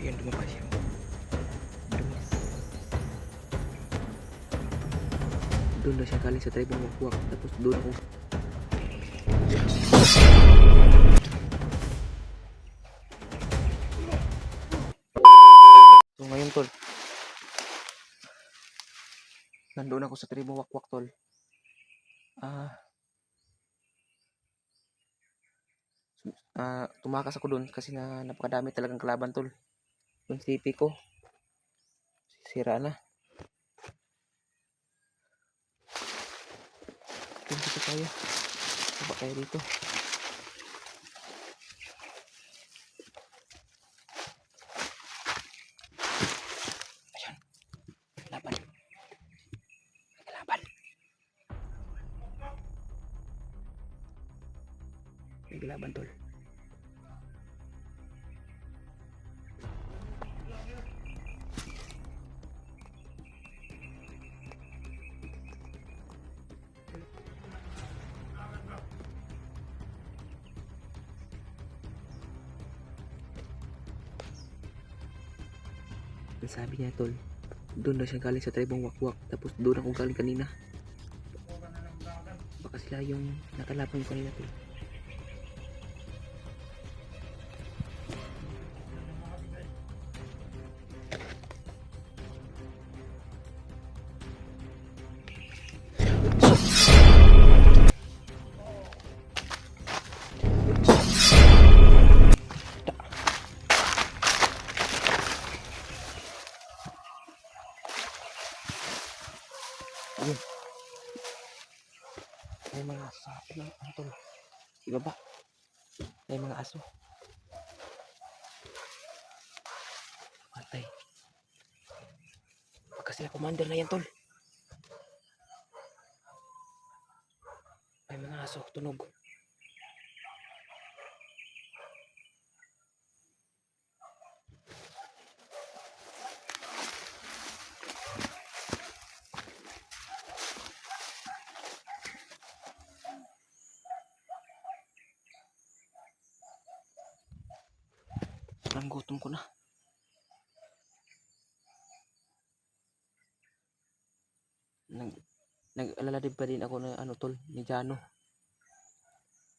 Ayun, lumabas yung dumis. Doon na siya galing sa tribong wakwak. Tapos doon ako. So ngayon tol, nandoon ako sa tribong wakwak tol. Tumakas ako doon kasi na napakadami talagang kalaban tol. Yung CP ko sira na. Dito tayo. Baba tayo dito. Ayan. Laban. Laban. Naglaban tol. Ang sabi niya tol, doon na siya galing sa tribong wakwak. Tapos doon ako galing kanina. Baka sila yung nakalaban ko kanina tol. Ayun. May mga aso sa tol. Ibaba. May mga aso. Patay. Baka sila commander na yan tol. May mga aso. Tunog. Sobrang gutom ko na. Nag-alala din pa din ako na ano tol, ni Jano.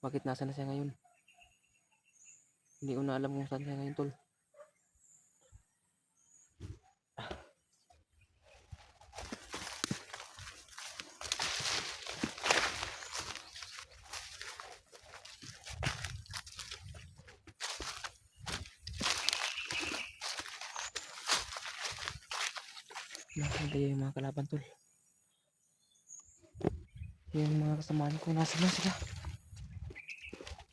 Bakit nasa na siya ngayon? Hindi ko na alam kung saan siya ngayon tol. Nakita yung mga kalaban tol. Yung mga kasamaan ko nasa na sila.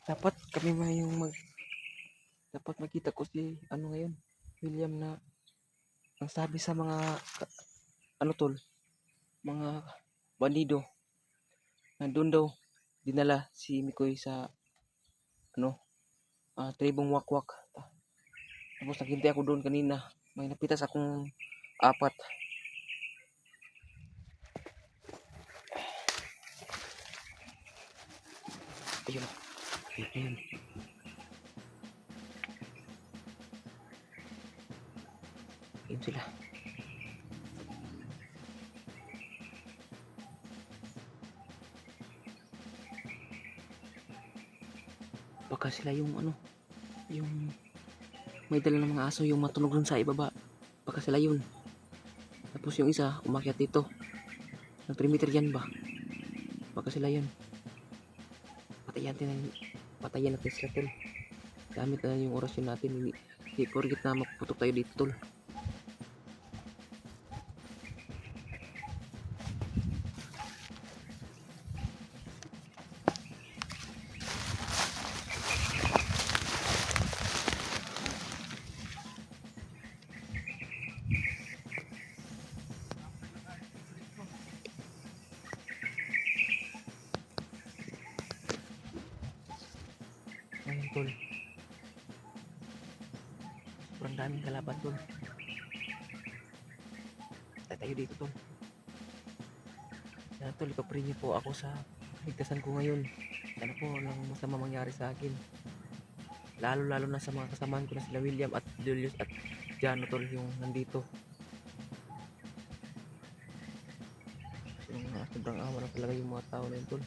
Dapat kami dapat makita ko si ano ngayon, William, na ang sabi sa mga ano tol, mga bandido na doon daw dinala si Mikoy sa ano, tribong wakwak. Tapos naghintay ako doon kanina. May napitas akong apat. Ayun. Ayun. Ayun sila. Baka sila yung ano, yung may dala ng mga aso, yung matunog dun sa ibaba. Baka sila yun. Tapos yung isa umakyat dito. Ng perimeter yan ba? Baka sila yun. Patayan natin sila tol. Gamit na yung orasyon natin. Hindi forget na magputok tayo dito tol. Ayun tol. Sobrang daming kalaban tol. Tayo dito tol. Yan tol, ipapray niyo po ako sa ligtasan ko ngayon. Sana po walang masama mangyari sa akin. lalo na sa mga kasamahan ko na sila William at Julius at Jano tol, yung nandito. Yung sobrang awa na talaga yung mga tao na yun tol.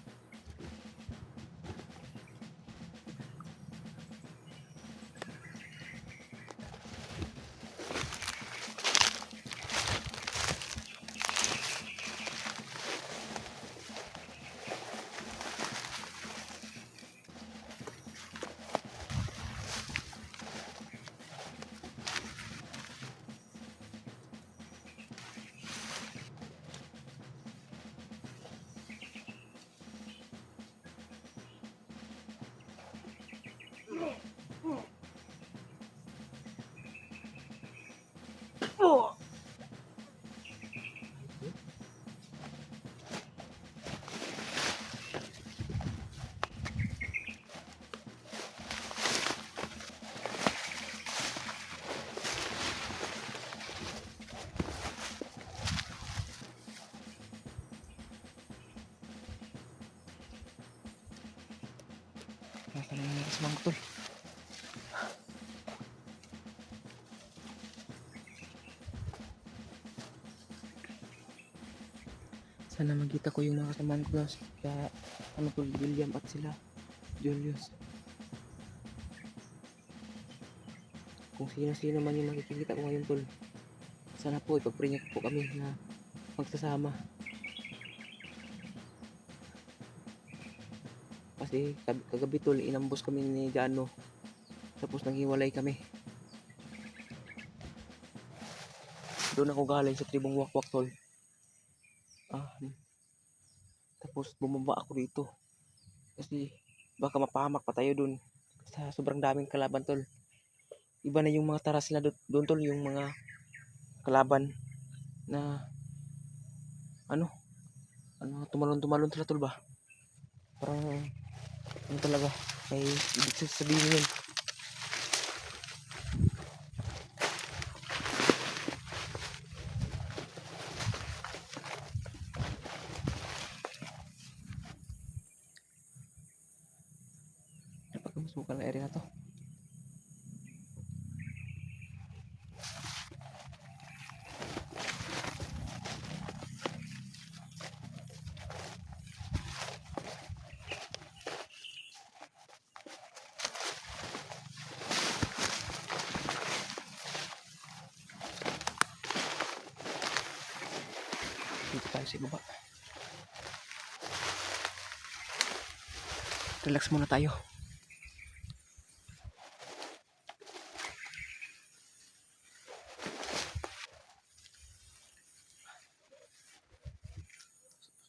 Nasa na yung kasamahan ko tol. Sana magkita ko yung mga kasamahan ko sa ano tol, William at sila Julius. Kung sino-sino man yung makikita ko ngayon tol, sana po ipag-pray niyo po kami na magsasama. Kasi kagabi tol, inambos kami ni Jano. Tapos naghiwalay kami. Doon ako galing sa tribong Wakwak tol. Tapos bumaba ako dito. Kasi baka mapahamak pa tayo doon. Sa sobrang daming kalaban tol. Iba na yung mga taras nila doon tol, yung mga kalaban na ano tumalon sila tol ba? Parang ano talaga, may ibig sabihin yun. Napagkamusukan na area na to. Dito tayo sa baba. Relax muna tayo.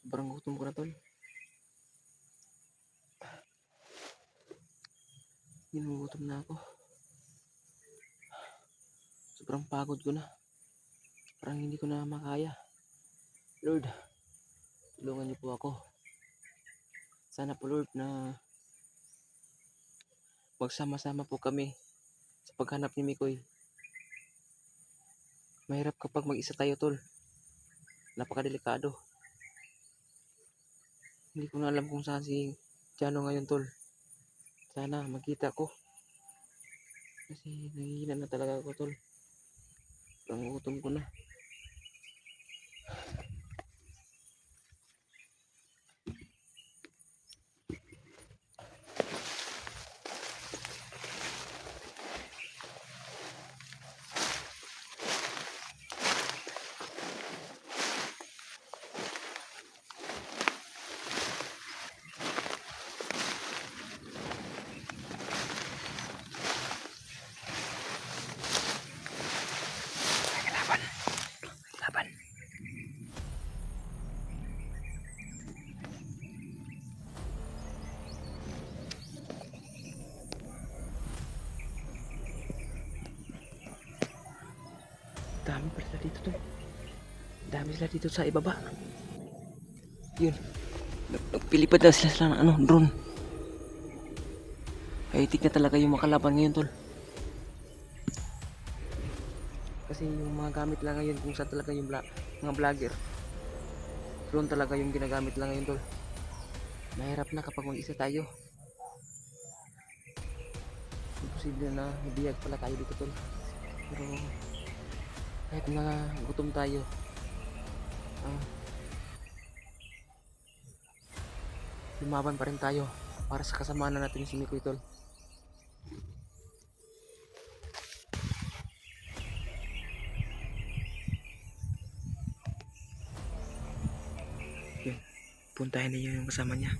Sobrang gutom ko na tol. Ginugutom na ako. Sobrang pagod ko na. Parang hindi ko na makaya. Lord, tulungan niyo po ako. Sana po Lord na magsama-sama po kami sa paghanap ni Mikoy. Mahirap kapag mag-isa tayo tol. Napakadelikado. Hindi ko na alam kung saan si Jano ngayon tol. Sana magkita ko. Kasi nangihina na talaga ako tol. Pangutom ko na. Laban. Dami pa sila dito tol. Dami sila dito sa ibaba. Yun. Nagpilipad na sila ng drone. High-tech na talaga yung makalaban ngayon tol. Kasi yung mga gamit lang ngayon kung saan talaga yung mga vlogger. Drone talaga yung ginagamit lang ngayon tol. Mahirap na kapag mag-isa tayo. posible na nabiyag pala tayo dito tol. Pero kahit na gutom tayo, ah, lumaban pa rin tayo para sa kasamahan natin si Mikoy tol. Yun, puntahin niyo yung kasama niya.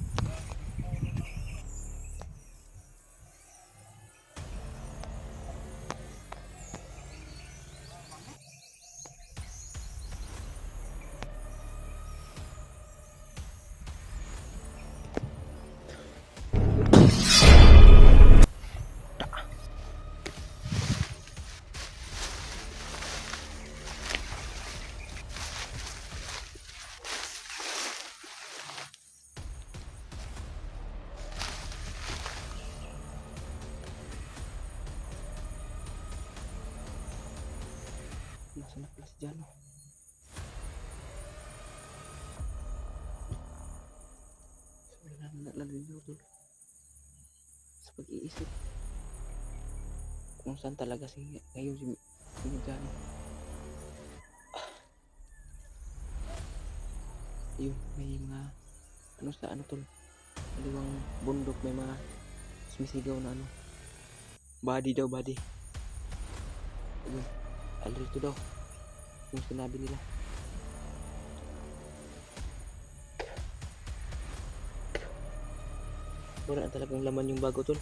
Nasa na pala si Jano? Wala na naliliw tol sa pag-iisip kung saan talaga ngayon si Jano. Yun, may mga ano sa ano tol, kaliwang bundok, may mga sumisigaw na ano, body daw, body. Ayun, alrito daw yung sinabi nila. Wala na talagang laman yung bago tol.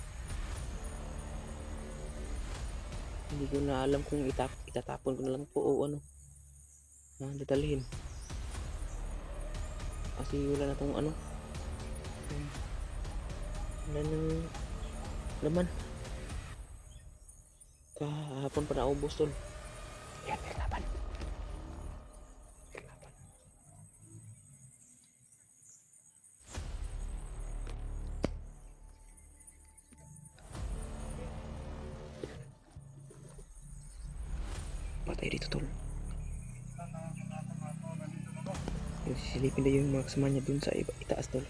Hindi ko na alam kung itatapon ko na lang po o ano, dadalhin. Kasi wala na tong ano, wala nang laman. Kahapon pa naubos tol. Yan, may laban. Patay dito tol. Yung sisilipin na yung mga kasama niya dun sa itaas tol.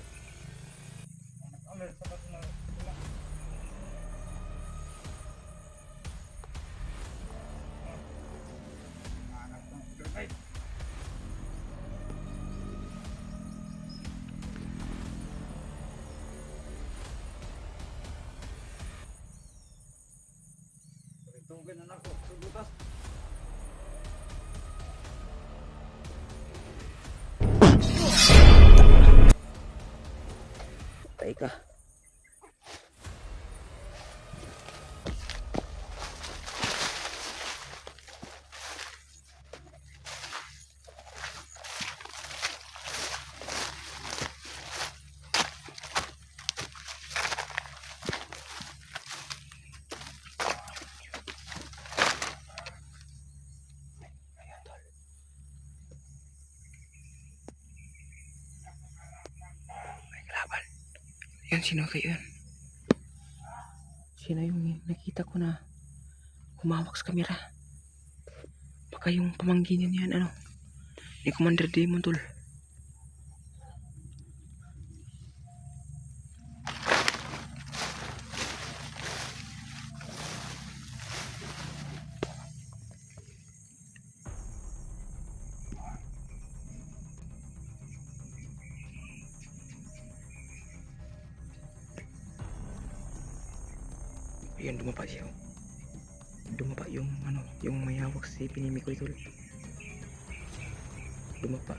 Patay ka. Yan, sino kayo yun? Sino yung nakita ko na humawak sa kamera? Baka yung pamangkin yun yan, ano? Ni Commander Demon tol. Ayan, dumapa siya. Dumapa yung ano, yung may hawak si Pinimikoy tol. Dumapa.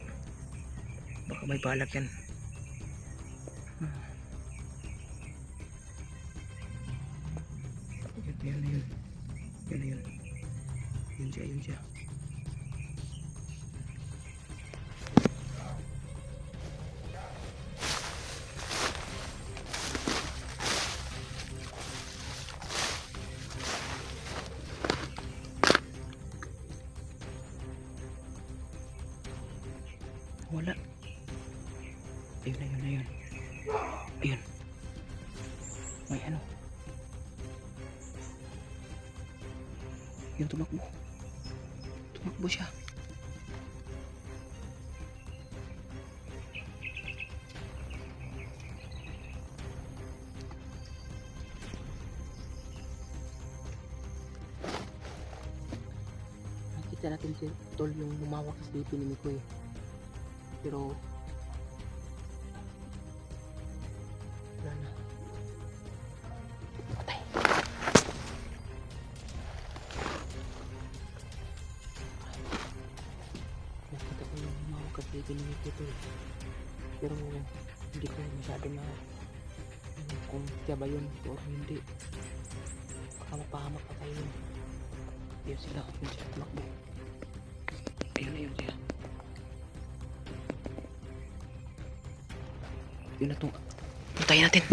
Baka may balak yan. Yun na yun. Yun na yun. Yun siya, yun siya. Wala. Ayun na, yun na yun. Ayun. May ano. Yun, tumakbo. Tumakbo siya. nakita natin si tol yung humawak sa sleepy ni Mikoy. Pero wala na. Patay. Nakita ko yung humawak sa sleepy ni Mikoy tol. Pero hindi ko masyado na kung siya ba yun o hindi. Baka mapahamak pa tayo yun. Ayun sila, yun sila tumakbo. Ayun sila. Yun na itong puntayin natin.